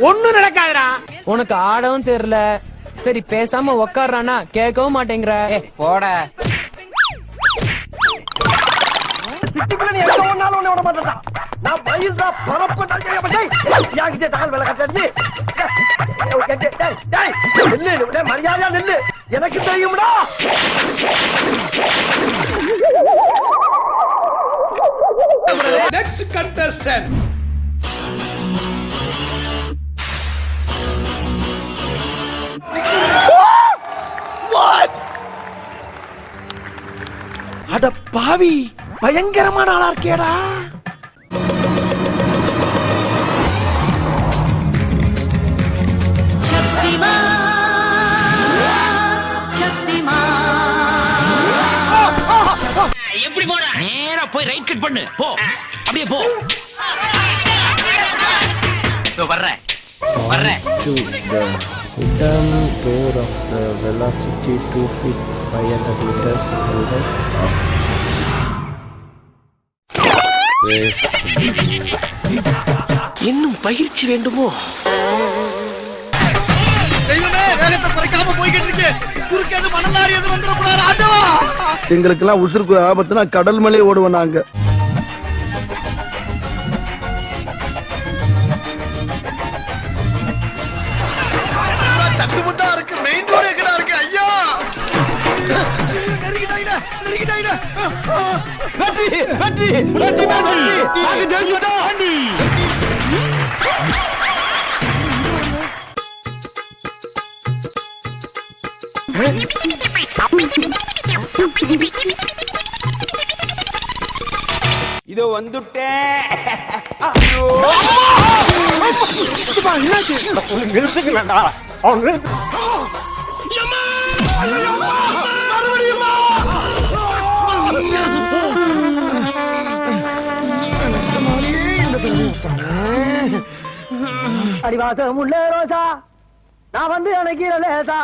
ஒண்ணும் நடக்காதுடா. உனக்கு ஆடவும் தெரியல. சரி பேசாம உக்காடுறானா கேட்கவும் மாட்டேங்கிற. போட சிட்டிக்குள்ள நீ எங்க ஒண்ணாலும் உன்னை விட மாட்டேன். நான் பயில்தா பரப்பு யாங்கிட்டே தகவல் வேலை கட்டாச்சு. மரியாதையா நில்லு, எனக்கு தெரியும்டா. Next contestant. அட பாவி, பயங்கரமான ஆளா இருக்கேடா. எப்படி போட நேரா போய் ரைட் கட் பண்ணு. போ அப்படியே போ. வர்றேன் வர்றேன். Return door of the velocity 2 feet 500 meters. இன்னும் பயிற்சி வேண்டுமோ? எங்களுக்கு எல்லாம் உசுருக்கு ஆபத்துனா கடல் மேலே ஓடுவோம் நாங்க. இதோ வந்துட்டேன். நிறுத்துக்கலடா. அடிவாசம் உள்ள ரோசா, நான் வந்து அணைக்கிற லேசா,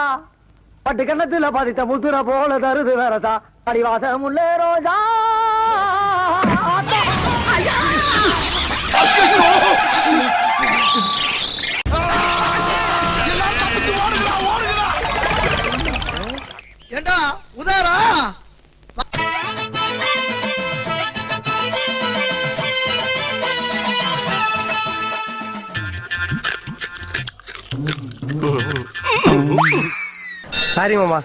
பட்டு கண்ணத்துல பதித்த முத்துற போல தருது வேறசா. அடிவாசம் உள்ள ரோசா. ஏண்டா உதாரா? சாரி மாமா.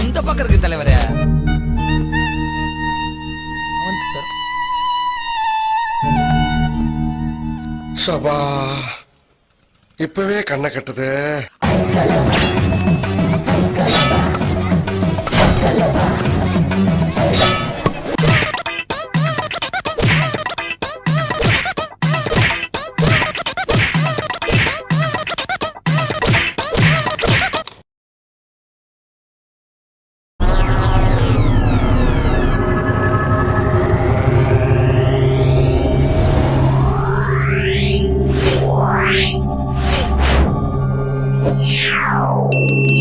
இந்த பக்கம் இருக்கு தலைவரே. சபா இப்பவே கண்ணை கட்டுது. Yeah.